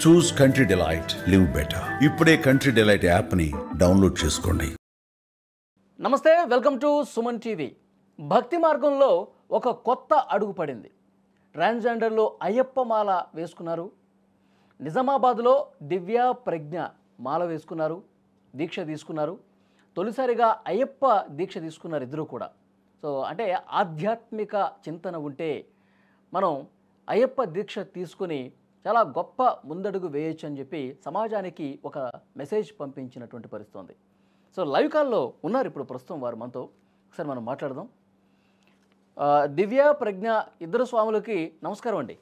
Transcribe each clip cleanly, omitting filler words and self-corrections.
చూస్ country delight, live better. ఇప్పుడే country delight యాప్ని download చేసుకోండి. నమస్తే, వెల్కమ్ టు సుమన్ టీవీ. భక్తి మార్గంలో ఒక కొత్త అడుగు పడింది. ట్రాన్స్జెండర్లు అయ్యప్ప మాల వేసుకున్నారు. నిజామాబాద్లో దివ్య ప్రజ్ఞ మాల వేసుకున్నారు, దీక్ష తీసుకున్నారు. తొలిసారిగా అయ్యప్ప దీక్ష తీసుకున్నారు ఇద్దరు కూడా. సో అంటే ఆధ్యాత్మిక చింతన ఉంటే మనం అయ్యప్ప దీక్ష తీసుకుని చాలా గొప్ప ముందడుగు వేయొచ్చు అని చెప్పి సమాజానికి ఒక మెసేజ్ పంపించినటువంటి పరిస్థితి ఉంది. సో లైవ్ కాల్లో ఉన్నారు ఇప్పుడు ప్రస్తుతం వారు మనతో. ఒకసారి మనం మాట్లాడదాం. దివ్య ప్రజ్ఞ ఇద్దరు స్వాములకి నమస్కారం అండి.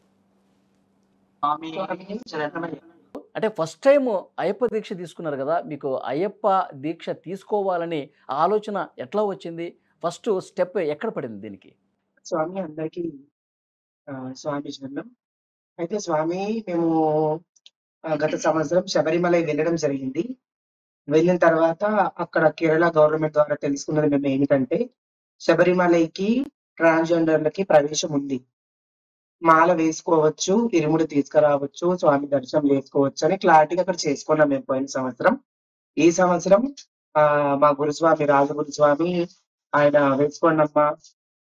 అంటే ఫస్ట్ టైం అయ్యప్ప దీక్ష తీసుకున్నారు కదా, మీకు అయ్యప్ప దీక్ష తీసుకోవాలని ఆలోచన ఎట్లా వచ్చింది? ఫస్ట్ స్టెప్ ఎక్కడ పడింది దీనికి? స్వామి అందరికీ స్వామి శరణం. అయితే స్వామి మేము గత సంవత్సరం శబరిమల వెళ్ళడం జరిగింది. వెళ్ళిన తర్వాత అక్కడ కేరళ గవర్నమెంట్ ద్వారా తెలుసుకున్నది మేము ఏంటంటే, శబరిమలకి ట్రాన్స్జెండర్లకి ప్రవేశం ఉంది, మాల వేసుకోవచ్చు, ఇరుముడి తీసుకురావచ్చు, స్వామి దర్శనం చేసుకోవచ్చు అని క్లారిటీగా అక్కడ చేసుకున్నాం మేము పోయిన సంవత్సరం. ఈ సంవత్సరం మా గురుస్వామి రాజగురుస్వామి ఆయన వేసుకోండి అమ్మా,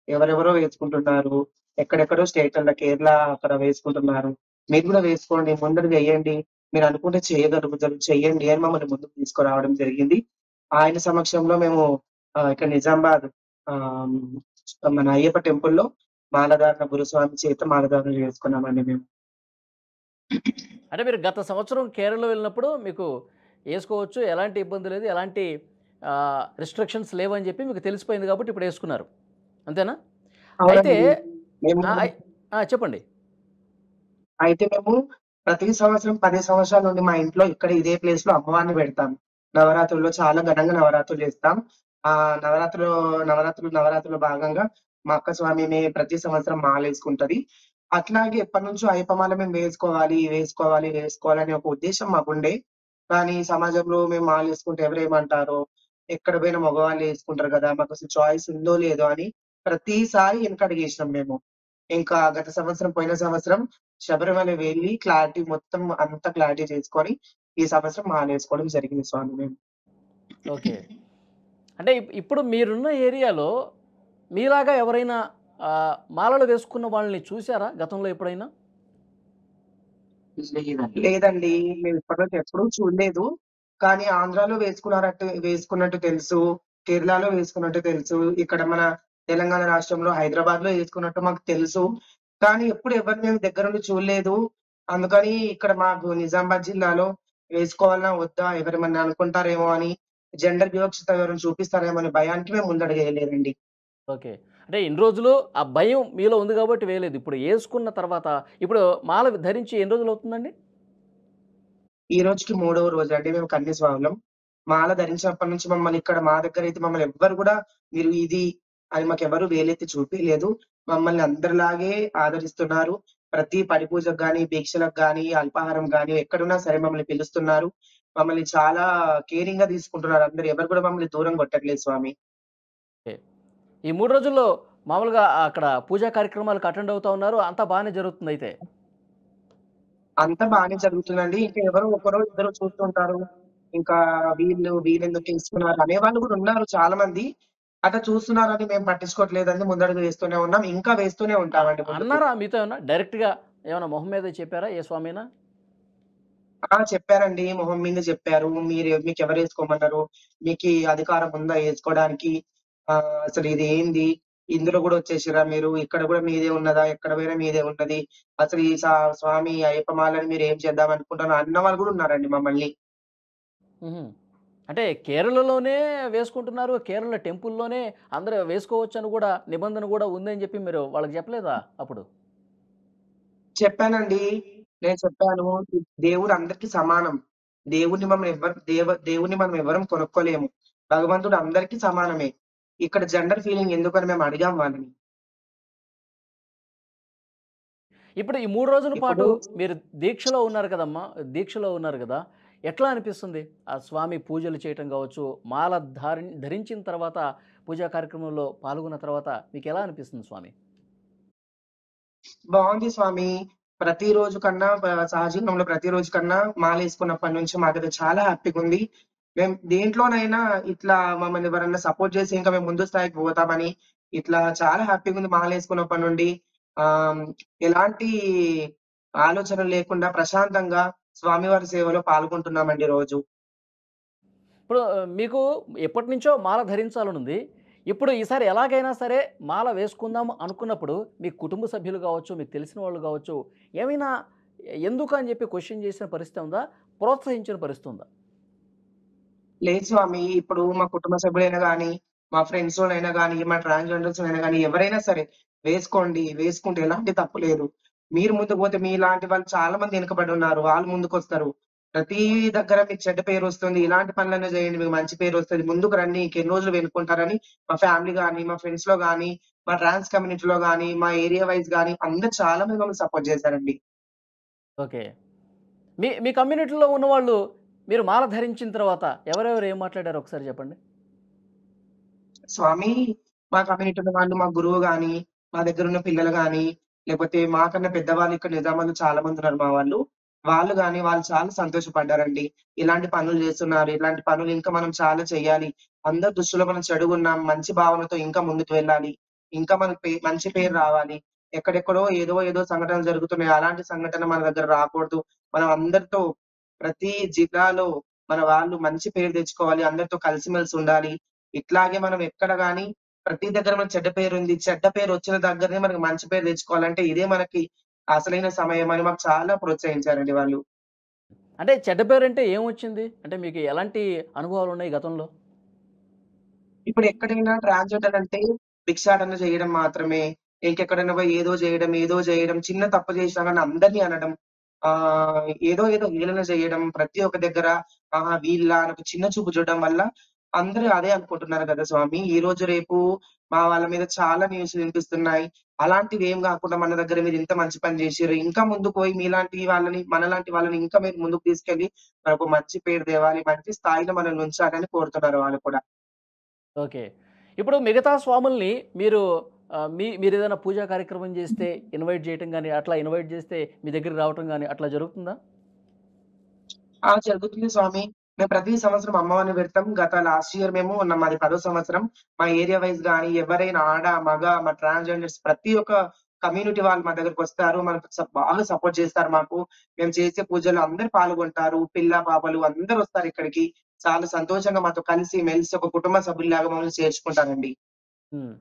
ఎవరెవరో వేసుకుంటున్నారు, ఎక్కడెక్కడో స్టేట్ల కేరళ అక్కడ వేసుకుంటున్నారు, మీరు కూడా వేసుకోండి, ముందడుగు వేయండి, మీరు అనుకుంటే చేయగలుగుతారు, చెయ్యండి అని మమ్మల్ని ముందుకు తీసుకురావడం జరిగింది. ఆయన సమక్షంలో మేము ఇక్కడ నిజామాబాద్ మన అయ్యప్ప టెంపుల్లో మాలధారణ గురుస్వామి చేత మాలధారణ చేసుకున్నామండి మేము. అంటే మీరు గత సంవత్సరం కేరళ వెళ్ళినప్పుడు మీకు వేసుకోవచ్చు, ఎలాంటి ఇబ్బంది లేదు, ఎలాంటి రిస్ట్రిక్షన్స్ లేవని చెప్పి మీకు తెలిసిపోయింది కాబట్టి ఇప్పుడు వేసుకున్నారు, అంతేనా? అయితే చెప్పండి. అయితే మేము ప్రతి సంవత్సరం 10 సంవత్సరాల నుండి మా ఇంట్లో ఇక్కడ ఇదే ప్లేస్ లో అమ్మవారిని పెడతాం. నవరాత్రుల్లో చాలా ఘనంగా నవరాత్రులు చేస్తాం. ఆ నవరాత్రుల భాగంగా మా అక్క స్వామిని ప్రతి సంవత్సరం మాలేసుకుంటది. అట్లాగే ఎప్పటి నుంచో అయ్యప్ప మాల మేము వేసుకోవాలని ఒక ఉద్దేశం మాకుండే. కానీ సమాజంలో మేము మాలేసుకుంటే ఎవరేమంటారో, ఎక్కడ పోయినా మగవాళ్ళు వేసుకుంటారు కదా, మాకు అసలు చాయిస్ ఉందో లేదో అని ప్రతిసారి వెనకడిగేసినాం మేము. ఇంకా గత సంవత్సరం పోయిన సంవత్సరం శబరిమల వెళ్ళి క్లారిటీ మొత్తం అంతా క్లారిటీ చేసుకొని ఈ సంవత్సరం మాలేసుకోవడం జరిగింది స్వామి మేము. ఓకే. అంటే ఇప్పుడు మీరున్న ఏరియాలో మీలాగా ఎవరైనా మాలలు వేసుకున్న వాళ్ళని చూసారా గతంలో ఎప్పుడైనా? లేదండి, మేము ఇప్పటివరకు ఎప్పుడూ చూడలేదు. కానీ ఆంధ్రాలో వేసుకున్నట్టు తెలుసు, కేరళలో వేసుకున్నట్టు తెలుసు, ఇక్కడ మన తెలంగాణ రాష్ట్రంలో హైదరాబాద్ లో వేసుకున్నట్టు మాకు తెలుసు. కానీ ఎప్పుడు ఎవరు మేము దగ్గర నుండి చూడలేదు. అందుకని ఇక్కడ మాకు నిజామాబాద్ జిల్లాలో వేసుకోవాలన్నా వద్దా, ఎవరేమన్నా అనుకుంటారేమో అని, జెండర్ వివక్షత ఎవరైనా చూపిస్తారేమో అని భయానికి మేము ముందడుగేయలేదండి. ఓకే. అంటే ఇన్ని రోజులు ఆ భయం మీలో ఉంది కాబట్టి వేయలేదు. ఇప్పుడు వేసుకున్న తర్వాత ఇప్పుడు మాల ధరించి ఎన్ని రోజులు అవుతుందండి? ఈ రోజుకి 3వ రోజు అండి మేము కన్యస్వాములం. మాల ధరించినప్పటి నుంచి మమ్మల్ని ఇక్కడ మా దగ్గర అయితే మమ్మల్ని ఎవ్వరు కూడా మీరు ఇది అని మాకు ఎవరు వేలెత్తి చూపిలేదు. మమ్మల్ని అందరిలాగే ఆదరిస్తున్నారు. ప్రతి పడి పూజకు గాని, దీక్షలకు గాని, అల్పాహారం గాని ఎక్కడున్నా సరే మమ్మల్ని పిలుస్తున్నారు. మమ్మల్ని చాలా కేరింగ్ గా తీసుకుంటున్నారు అందరు. ఎవరు కూడా మమ్మల్ని దూరం కొట్టట్లేదు స్వామి. ఈ 3 రోజుల్లో మామూలుగా అక్కడ పూజా కార్యక్రమాలకు అటెండ్ అవుతా ఉన్నారు, అంతా బాగానే జరుగుతుంది అయితే? అంతా బాగానే జరుగుతుందండి. ఇంకా ఎవరో ఒకరో ఇద్దరు చూస్తుంటారు. ఇంకా వీళ్ళెందుకు తీసుకున్నారు అనేవాళ్ళు కూడా ఉన్నారు చాలా మంది. అట్లా చూస్తున్నారని మేము పట్టించుకోవట్లేదండి. ముందడుగు వేస్తూనే ఉన్నాం. ఇంకా వేస్తూనే ఉంటామండి ముందుకు. అన్నారా మీతో ఏమన్నా డైరెక్ట్‌గా ఏమన్నా మొహం మీద చెప్పారా ఏ స్వామినా? చెప్పారండి. మొహం మీద చెప్పారు. మీకెవరు వేసుకోమన్నారు? మీకీ అధికారం ఉందా ఏసుకోవడానికి? అసలు ఇది ఏంది? ఇందులో కూడా వచ్చేసిర్రా మీరు? ఇక్కడ కూడా మీదే ఉన్నదా? ఎక్కడ పోయినా మీదే ఉన్నది. అసలు ఈ స్వామి అయ్యప్ప మాలని మీరు ఏం చేద్దాం అనుకుంటున్నారు అన్న వాళ్ళు కూడా ఉన్నారండి మమ్మల్ని. అంటే కేరళలోనే వేసుకుంటున్నారు, కేరళ టెంపుల్లోనే అందరూ వేసుకోవచ్చు అని కూడా నిబంధన కూడా ఉందని చెప్పి మీరు వాళ్ళకి చెప్పలేదా అప్పుడు? చెప్పానండి. నేను చెప్పాను. దేవుడు అందరికీ సమానం. దేవుడిని మనం ఎవ్వరం కొనుక్కోలేము. భగవంతుడు అందరికీ సమానమే. ఇక్కడ జెండర్ ఫీలింగ్ ఎందుకని మేము అడిగాం వాళ్ళని. ఇప్పుడు ఈ 3 రోజుల పాటు మీరు దీక్షలో ఉన్నారు కదమ్మా, దీక్షలో ఉన్నారు కదా, ఎట్లా అనిపిస్తుంది? ఆ స్వామి పూజలు చేయటం కావచ్చు, మాల ధరించిన తర్వాత పూజా కార్యక్రమంలో పాల్గొన్న తర్వాత మీకు ఎలా అనిపిస్తుంది స్వామి? బాగుంది స్వామి. ప్రతిరోజు కన్నా సహజీవనంలో ప్రతిరోజు కన్నా మాలేసుకున్నప్పటి నుంచి మాకైతే చాలా హ్యాపీగుంది. మేము దేంట్లోనైనా ఇట్లా మమ్మల్ని ఎవరన్నా సపోర్ట్ చేసి ఇంకా మేము ముందు స్థాయికి పోతామని ఇట్లా చాలా హ్యాపీగుంది మాలేసుకున్నప్పటి నుండి. ఆహ్, ఎలాంటి ఆలోచనలు లేకుండా ప్రశాంతంగా స్వామివారి సేవలో పాల్గొంటున్నామండి రోజు. ఇప్పుడు మీకు ఎప్పటినుంచో మాల ధరించాలనుంది. ఇప్పుడు ఈసారి ఎలాగైనా సరే మాల వేసుకుందాం అనుకున్నప్పుడు మీ కుటుంబ సభ్యులు కావచ్చు, మీకు తెలిసిన వాళ్ళు కావచ్చు, ఏమైనా ఎందుకు అని చెప్పి క్వెషన్ చేసిన పరిస్థితి ఉందా? ప్రోత్సహించిన పరిస్థితి ఉందా? లేదు స్వామి. ఇప్పుడు మా కుటుంబ సభ్యులైనా గానీ, మా ఫ్రెండ్స్‌లోనైనా గానీ, మా ట్రాన్స్‌జెండర్స్‌లోనైనా గానీ ఎవరైనా సరే వేసుకోండి. వేసుకుంటే ఎలాంటి తప్పు లేదు. మీరు ముందుకు పోతే మీలాంటి వాళ్ళు చాలా మంది వెనకబడి ఉన్నారు. వాళ్ళు ముందుకొస్తారు. ప్రతి దగ్గర మీకు చెడ్డ పేరొస్తుంది. ఇలాంటి పనులన్నా చేయండి. మీకు మంచి పేరొస్తది. ముందుకు రండి. ఇంకెన్ని రోజులు వెనుకుంటారని మా ఫ్యామిలీ గానీ, మా ఫ్రెండ్స్‌లో గానీ, మా ట్రాన్స్ కమ్యూనిటీలో గానీ, మా ఏరియా వైస్ గానీ అందరూ చాలా మంది మమ్మల్ని సపోర్ట్ చేశారండి. ఓకే. మీ మీ కమ్యూనిటీలో ఉన్నవాళ్ళు మీరు మాల ధరించిన తర్వాత ఎవరెవరు ఏం మాట్లాడారో ఒకసారి చెప్పండి? స్వామి మా కమ్యూనిటీలో వాళ్ళు మా గురువు గాని, మా దగ్గరున్న పిల్లలు గాని, లేపోతే మాకన్నా పెద్దవాళ్ళు ఇక్కడ నిజామాబాద్‌లో చాలా మందున్నారు మా వాళ్ళు. వాళ్ళు గాని, వాళ్ళు చాలా సంతోషపడ్డారండి. ఇలాంటి పనులు జేస్తున్నారు. ఇలాంటి పనులు ఇంకా మనం చాలా చెయ్యాలి. అందరి దృష్టిలో మనం చెడుగున్నాం. మంచి భావనతో ఇంకా ముందుకు వెళ్ళాలి. ఇంకా మనకు మంచి పేరు రావాలి. ఎక్కడెక్కడో ఏదో ఏదో సంఘటనలు జరుగుతున్నాయి. అలాంటి సంఘటన మన దగ్గర రాకూడదు. మనం అందరితో ప్రతి జిల్లాలో మన వాళ్ళు మంచి పేరు తెచ్చుకోవాలి. అందరితో కలిసిమెలిసి ఉండాలి. ఇట్లాగే మనం ఎక్కడ గాని ప్రతి దగ్గర మనకు చెడ్డ పేరుంది. చెడ్డ పేరొచ్చిన దగ్గరనే మనకు మంచి పేరు తెచ్చుకోవాలంటే ఇదే మనకి అసలైన సమయం అని మాకు చాలా ప్రోత్సహించారండి వాళ్ళు. అంటే చెడ్డ పేరంటే ఏమొచ్చింది? అంటే మీకు ఎలాంటి అనుభవాలున్నాయి గతంలో? ఇప్పుడు ఎక్కడైనా ట్రాన్స్‌జెండర్ అంటే భిక్షాటన చేయడం మాత్రమే. ఇంకెక్కడైనా పోయి ఏదో జేయడం, ఏదో జేయడం, చిన్న తప్పు చేసినా గాని అందరిని అనడం. ఏదో ఏదో హేళన చేయడం. ప్రతి ఒక్క దగ్గర ఆహా! వీళ్ళా అని ఒక చిన్న చూపు చూడడం వల్ల అందరూ అదే అనుకుంటున్నారు గదా స్వామి. ఈరోజు రేపు మా వాళ్ళ మీద చాలా న్యూస్‌లు వినిపిస్తున్నాయి. అలాంటివి ఏం గాకుండా మన దగ్గర మీరు ఇంత మంచి పని జేసిర్రు. ఇంకా ముందుకు పోయి మీలాంటి వాళ్ళని, మనలాంటి వాళ్ళని ఇంకా మీరు ముందుకు తీసుకెళ్ళి మనకు మంచి పేరు తేవాలి. మంచి స్థాయిలో మనల్ని ఉంచాలని కోరుతున్నారు వాళ్ళు కూడా. ఓకే. ఇప్పుడు మిగతా స్వాముల్ని మీరు మీరేదైనా పూజా కార్యక్రమం చేస్తే ఇన్వైట్ చేయటం గాని, అట్లా ఇన్వైట్ చేస్తే మీ దగ్గరికి రావటం గాని అట్లా జరుగుతుందా? జరుగుతుంది స్వామి. మేము ప్రతి సంవత్సరం అమ్మవారిని పెడతాం. గత లాస్ట్ ఇయర్ మేము మాది 10వ సంవత్సరం. మా ఏరియా వైస్ గాని, ఎవరైనా ఆడ, మగ, మా ట్రాన్స్‌జెండర్స్ ప్రతి ఒక్క కమ్యూనిటీ వాళ్ళు మా దగ్గరకొస్తారు. మనకు బాగా సపోర్ట్ చేస్తారు మాకు. మేము చేసే పూజలో అందరూ పాల్గొంటారు. పిల్ల, పాపలు అందరొస్తారు ఇక్కడికి. చాలా సంతోషంగా మాతో కలిసి మెలిసి ఒక కుటుంబ సభ్యుల్లాగా మమ్మల్ని చేర్చుకుంటారండి. హ్మ్.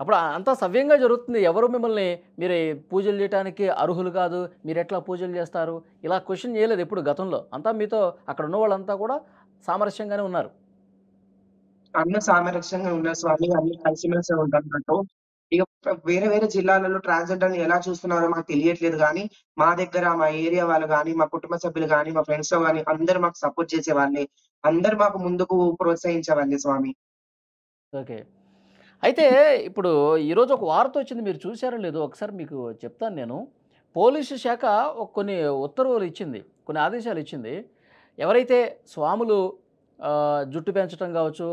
అప్పుడు అంతా సవ్యంగా జరుగుతుంది. ఎవరు మిమ్మల్ని మీరు ఈ పూజలు చేయటానికి అర్హులు కాదు. మీరెట్లా పూజలు చేస్తారు? ఇలా క్వెషన్ చేయలేదు ఎప్పుడు గతంలో. అంతా మీతో అక్కడ ఉన్నవాళ్ళంతా కూడా సామరస్యంగానే ఉన్నారు. అందరూ సామరస్యంగా ఉన్నారు స్వామి. అందరూ కలిసిమెలిసి ఉంటారు మాతో. ఇగ వేరే వేరే జిల్లాలలో ట్రాన్స్‌జెండర్‌ని ఎలా చూస్తున్నారో మాకు తెలియట్లేదు గానీ, మా దగ్గర మా ఏరియా వాళ్ళు గానీ, మా కుటుంబ సభ్యులు గానీ, మా ఫ్రెండ్స్‌లో గానీ అందరూ మాకు సపోర్ట్ చేసేవాళ్ళే. అందరూ మాకు ముందుకు ప్రోత్సహించేవాళ్ళే స్వామి. ఓకే. అయితే ఇప్పుడు ఈరోజు ఒక వార్త వచ్చింది. మీరు చూసారో లేదో ఒకసారి మీకు చెప్తాను నేను. పోలీసు శాఖ కొన్ని ఉత్తర్వులు ఇచ్చింది. కొన్ని ఆదేశాలు ఇచ్చింది. ఎవరైతే స్వాములు జుట్టు పెంచటం కావచ్చు,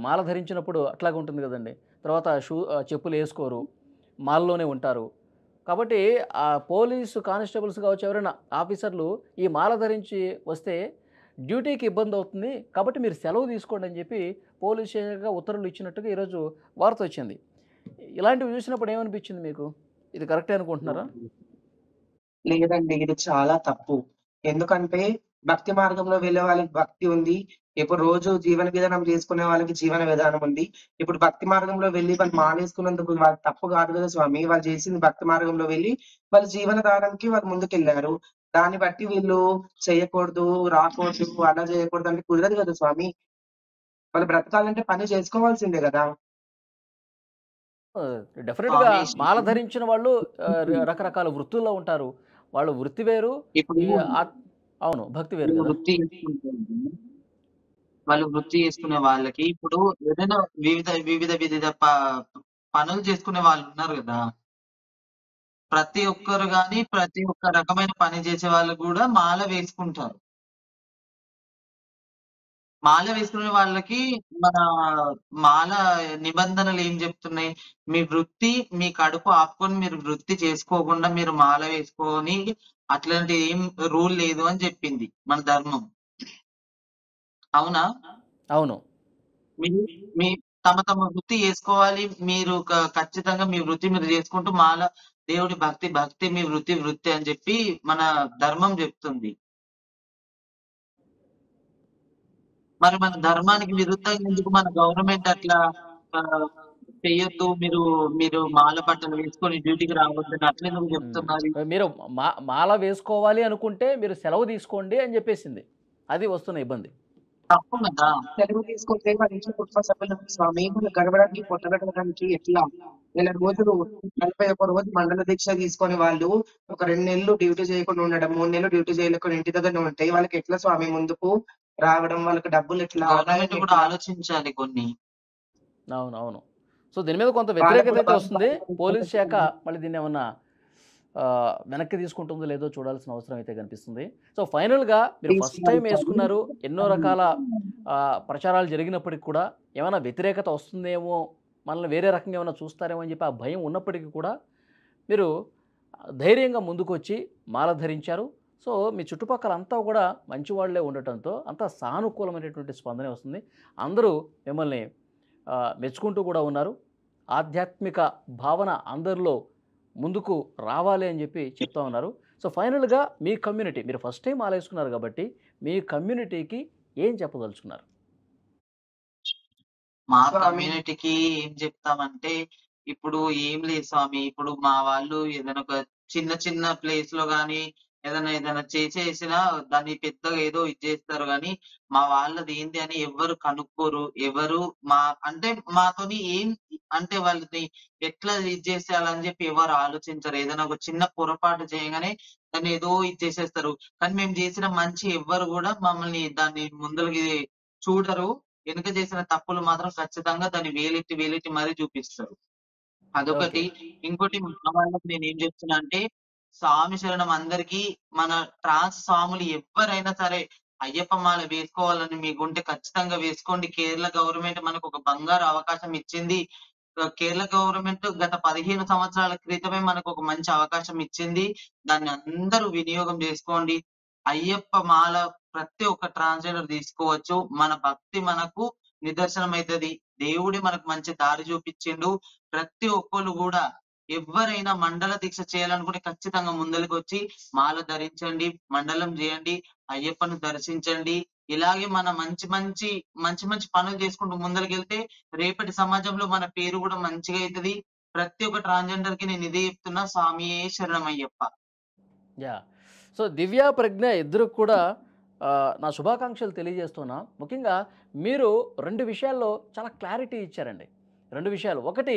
మాల ధరించినప్పుడు అట్లాగే ఉంటుంది కదండీ. తర్వాత చెప్పులేసుకోరు. మాలలోనే ఉంటారు. కాబట్టి పోలీసు కానిస్టేబుల్స్ కావచ్చు, ఎవరైనా ఆఫీసర్లు ఈ మాల ధరించి వస్తే డ్యూటీకి ఇబ్బందవుతుంది. కాబట్టి మీరు సెలవు తీసుకోండి అని చెప్పి పోలీస్ శాఖ ఉత్తర్వులు ఇచ్చినట్టుగా ఈరోజు వార్తొచ్చింది. ఇలాంటివి చూసినప్పుడు ఏమనిపించింది మీకు? ఇది కరెక్టే అనుకుంటున్నారా? లేదండి. ఇది చాలా తప్పు. ఎందుకంటే భక్తి మార్గంలో వెళ్ళే వాళ్ళకి భక్తి ఉంది. ఇప్పుడు రోజు జీవన విధానం చేసుకునే వాళ్ళకి జీవన విధానం ఉంది. ఇప్పుడు భక్తి మార్గంలో వెళ్లి వాళ్ళు మానేసుకున్నందుకు వాళ్ళది తప్పు కాదు కదా స్వామి. వాళ్ళు చేసింది భక్తి మార్గంలో వెళ్లి వాళ్ళ జీవనధారంకి వాళ్ళు ముందుకెళ్లారు. దాన్ని బట్టి వీళ్ళు చేయకూడదు, రాకూడదు, అలా చేయకూడదు అంటే కుదరదు కదా స్వామి. వాళ్ళు బ్రతకాలంటే పని చేసుకోవాల్సిందే గదా! డెఫినిట్‌గా స్వామి మాల ధరించిన వాళ్ళు రకరకాల వృత్తుల్లో ఉంటారు. వాళ్ళ వృత్తి వేరు. ఇప్పుడు ఈ ఆత్ అవును. భక్తి వేరు వాళ్ళు గదా! వృత్తి చేసుకుంటారు. వాళ్ళు వృత్తి చేసుకునే వాళ్ళకి ఇప్పుడు ఏదైనా వివిధ పనులు చేసుకునే వాళ్ళున్నారు గదా! ప్రతి ఒక్కరు గాని, ప్రతి ఒక్క రకమైన పని చేసే వాళ్ళు గూడా మాల వేసుకుంటారు. మాల వేసుకునే వాళ్ళకి మన మాల నిబంధనలు ఏం చెప్తున్నాయి? మీ వృత్తి, మీ కడుపు ఆపుకొని మీరు వృత్తి చేసుకోకుండా మీరు మాల వేసుకొని అట్లాంటి ఏం రూల్ లేదు అని చెప్పింది మన ధర్మం. అవునా? అవును. మీరు మీ తమ తమ వృత్తి చేసుకోవాలి. మీరు ఖచ్చితంగా మీ వృత్తి మీరు చేసుకుంటూ మాల దేవుడి భక్తి, భక్తి మీ వృత్తి, వృత్తి అని చెప్పి మన ధర్మం చెప్తుంది. మరి మన ధర్మానికి విరుద్ధంగా ఎందుకు మన గవర్నమెంట్ అట్లా ఆహ్, చెయ్యొద్దు. మీరు మీరు మాల బట్టలు వేసుకొని డ్యూటీకి రావద్దని అట్లెందుకు హ్మ్. చెప్తున్నది? మీరు మాల వేసుకోవాలి అనుకుంటే మీరు సెలవు తీసుకోండి అని జెప్పేసింది. అది వస్తున్న ఇబ్బంది. తప్పు కదా! సెలవు తీసుకుంటే వాళ్ళ ఇంట్లో కుటుంబ సభ్యులు స్వామి మనం గడవడానికి పొట్టగడవడానికి ఎట్లా? నెల రోజులు 41 రోజు మండల దీక్ష తీసుకొని వాళ్ళు ఒక 2 నెలలు డ్యూటీ చేయకుండా ఉండడం, 3 నెలలు డ్యూటీ చేయలేకుండా ఇంటి దగ్గరనే ఉంటే వాళ్ళకి ఎట్లా స్వామి ముందుకు రావడం? వాళ్ళకి డబ్బులు ఎట్లా? గవర్నమెంట్ ఆదాయం కూడా ఎట్లా? ఆలోచించాలి కొన్ని. అవునవును. సో, దీని మీద కొంత వాళ్ళకి వ్యతిరేకత కూడా అయితే బాధ వస్తుంది. పోలీస్ శాఖ మళ్ళీ దీన్నేమన్నా వెనక్కి తీసుకుంటుందో లేదో చూడాల్సిన అవసరం అయితే కనిపిస్తుంది. సో, ఫైనల్‌గా మీరు ఫస్ట్ టైమ్ యేసుకున్నారు. ఎన్నో రకాల ప్రచారాలు జరిగినప్పటికి కూడా ఏమైనా వ్యతిరేకత వస్తుందేమో, మనల్ని వేరే రకంగా ఏమైనా చూస్తారేమో అని చెప్పి ఆ భయం ఉన్నప్పటికీ కూడా మీరు ధైర్యంగా ముందుకొచ్చి మాల ధరించారు. సో, మీ చుట్టుపక్కల అంతా కూడా మంచి వాళ్ళే ఉండటంతో అంతా సానుకూలమైనటువంటి స్పందనే వస్తుంది. అందరూ మిమ్మల్ని మెచ్చుకుంటూ కూడా ఉన్నారు. ఆధ్యాత్మిక భావన అందరిలో ముందుకు రావాలి అని చెప్పి చెప్తా ఉన్నారు. సో, ఫైనల్‌గా మీ కమ్యూనిటీ మీరు ఫస్ట్ టైమ్ మాలేసుకున్నారు కాబట్టి, మీ కమ్యూనిటీకి ఏం చెప్పదలుచుకున్నారు? మా స్వామి కమ్యూనిటీకి ఏం చెప్తామంటే, ఇప్పుడు ఏం లేదు స్వామి. ఇప్పుడు మా వాళ్ళు ఏదైనా ఒక చిన్న చిన్న ప్లేస్‌లో గాని, ఏదైనా చేసేసినా దాన్ని పెద్దగా ఏదో ఇది చేస్తారు గానీ, మా వాళ్ళది ఏంది అని ఎవ్వరు కనుక్కోరు. ఎవరు మా అంటే మాతోని ఏం అంటే వాళ్ళని ఎట్లా ఇది చేసేయాలని చెప్పి ఎవరు ఆలోచించరు. ఏదైనా ఒక చిన్న పొరపాటు చేయంగానే దాన్ని ఏదో ఇది చేసేస్తారు. కానీ మేము చేసిన మంచి ఎవ్వరు గూడా మమ్మల్ని దాన్ని ముందలకి చూడరు. వెనుక చేసిన తప్పులు మాత్రం ఖచ్చితంగా దాన్ని వేలెత్తి, వేలెత్తి మరీ చూపిస్తారు. ఓకే. అదొకటి. ఇంకోటి మా వాళ్ళకి నేనేం చెప్తున్నా అంటే, స్వామి శరణం అందరికీ మన ట్రాన్స్ స్వాములు ఎవ్వరైనా సరే, అయ్యప్ప మాల వేసుకోవాలని మీకుంటే ఖచ్చితంగా వేసుకోండి. కేరళ గవర్నమెంట్ మనకొక బంగారు అవకాశం ఇచ్చింది. కేరళ గవర్నమెంట్ గత 15 సంవత్సరాల క్రితమే మనకొక మంచి అవకాశం ఇచ్చింది. దాన్ని అందరూ వినియోగం జేసుకోండి. అయ్యప్ప మాల ప్రతి ఒక్క ట్రాన్స్‌జెండర్ తీసుకోవచ్చు. మన భక్తి మనకు నిదర్శనమైతది. దేవుడే మనకు మంచి దారి చూపిచ్చిండు. ప్రతి ఒక్కళ్ళు గూడా ఎవ్వరైనా మండల దీక్ష చేయాలనుకుంటే ఖచ్చితంగా ముందలకొచ్చి మాల ధరించండి, మండలం జేయండి, అయ్యప్పను దర్శించండి. ఇలాగే మన మంచి మంచి పనులు చేసుకుంటూ ముందలకెళ్తే రేపటి సమాజంలో మన పేరు గూడా మంచిగా అయితది. ప్రతి ఒక్క ట్రాన్స్‌జెండర్‌కి నేను ఇదే చెప్తున్నా. స్వామియే శరణమయ్యప్ప. యాహ్! సో, దివ్య, ప్రజ్ఞ ఇద్దరికి కూడా నా శుభాకాంక్షలు తెలియజేస్తున్నా. ముఖ్యంగా మీరు 2 విషయాల్లో చాలా క్లారిటీ ఇచ్చారండి. 2 విషయాలు. ఒకటి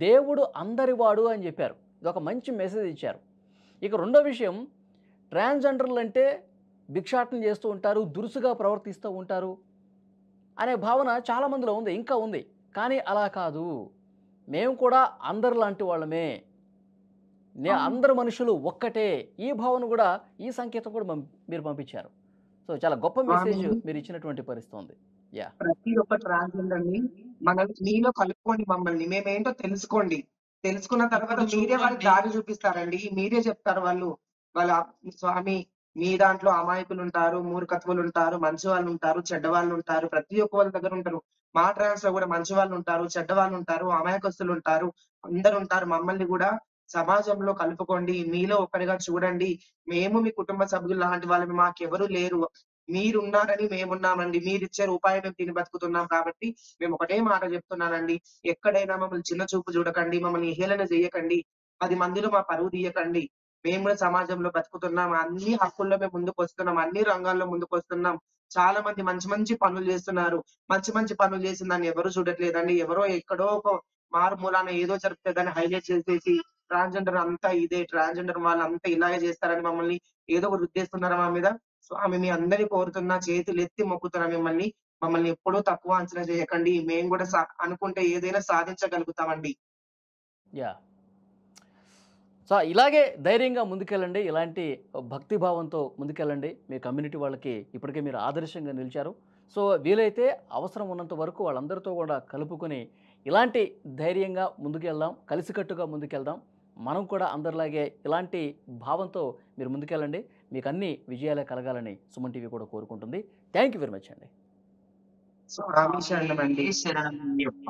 దేవుడు అందరివాడు అని చెప్పారు. ఇదొక మంచి మెసేజ్ ఇచ్చారు. ఇక రెండో విషయం ట్రాన్స్‌జెండర్‌లంటే భిక్షాటన చేస్తూ ఉంటారు, దురుసుగా ప్రవర్తిస్తూ ఉంటారు అనే భావన చాలా మందిలో ఉంది. ఇంకా ఉంది. కానీ అలా కాదు. మేము కూడా అందరిలాంటి వాళ్ళమే. అవును. అందరు మనుషులు ఒక్కటే. ఈ భావన గూడా, ఈ సంకేతం కూడా మీరు పంపించారు. సో, చాలా గొప్ప స్వామి మెసేజ్ మీరిచ్చినటువంటి పరిస్థితి ఉంది. యాహ్! ప్రతి ఒక్క ట్రాన్స్‌జెండర్‌ని మీలో కలుపుకోండి మమ్మల్ని. మేమేంటో తెలుసుకోండి. తెలుసుకున్న తర్వాత ఇప్పుడు మీరే వాళ్ళకి చూడండి. దారి చూపిస్తారండి. మీరే చెప్తారు వాళ్ళు. వాళ్ళ స్వామి మీ దాంట్లో అమాయకులుంటారు, మూర్ఖత్వులుంటారు, మంచి వాళ్ళుంటారు, చెడ్డవాళ్ళుంటారు. ప్రతి ఒక్క వాళ్ళ దగ్గర ఉంటారు. మా ట్రాన్స్‌లో గూడా మంచి వాళ్ళుంటారు, చెడ్డవాళ్ళుంటారు, అమాయకస్తులుంటారు. అందరుంటారు. మమ్మల్ని గూడా సమాజంలో కలుపుకోండి. మీలో ఒకరిగా చూడండి. మేము మీ కుటుంబ సభ్యుల్లాంటి వాళ్ళమి. మాకెవరు లేరు. మీరున్నారని మేమున్నామండి. మీరిచ్చే రూపాయి మేము తిని బతుకుతున్నాం కాబట్టి, మేమొకటే మాట జెప్తున్నానండి. ఎక్కడైనా మమ్మల్ని చిన్న చూపు జూడకండి. మమ్మల్ని హేళన జేయకండి. 10 మందిలో మా పరువు తీయకండి. మేము గూడా సమాజంలో బతుకుతున్నాం. అన్ని హక్కుల్లో మేము ముందుకొస్తున్నాం. అన్ని రంగాల్లో ముందుకొస్తున్నాం. చాలా మంది మంచి మంచి పనులు జేస్తున్నారు. మంచి మంచి పనులు జేసిన దాన్ని ఎవరు చూడట్లేదండి. ఎవరో ఎక్కడో ఒక మారుమూలాన ఏదో జరిగితే దాన్ని హైలైట్ చేసేసి ట్రాన్స్‌జెండర్ అంతా ఇదే. ట్రాన్స్‌జెండర్ వాళ్ళంతా ఇలాగే జేస్తారని మమ్మల్ని ఏదో ఒకటి రుద్దేస్తున్నారా మా మీద? స్వామి మీ అందరిని కోరుతున్నా, చేతులెత్తి మొక్కుతున్నా మిమ్మల్ని. మమ్మల్ని ఎప్పుడూ తక్కువ అంచనా చేయకండి. మేము గూడా అనుకుంటే ఏదైనా సాధించగలుగుతామండి. యాహ్! సో ఇలాగే ధైర్యంగా ముందుకెళ్ళండి, ఇలాంటి భక్తి భావంతో ముందుకెళ్ళండి. మీ కమ్యూనిటీ వాళ్ళకి ఇప్పటికే మీరు ఆదర్శంగా నిలిచారు. సో వీలైతే అవసరం ఉన్నంత వరకు వాళ్ళందరితో కూడా కలుపుకొని ఇలాంటి ధైర్యంగా ముందుకెళ్దాం, కలిసికట్టుగా ముందుకెళ్దాం. మనం కూడా అందరిలాగే ఇలాంటి భావంతో మీరు ముందుకెళ్ళండి. మీకు అన్ని విజయాలే కలగాలని సుమన్ టీవీ కూడా కోరుకుంటుంది. థ్యాంక్ యూ వెరీ మచ్ అండి. స్వామి శరణం అండి. శరణం అయ్యప్ప.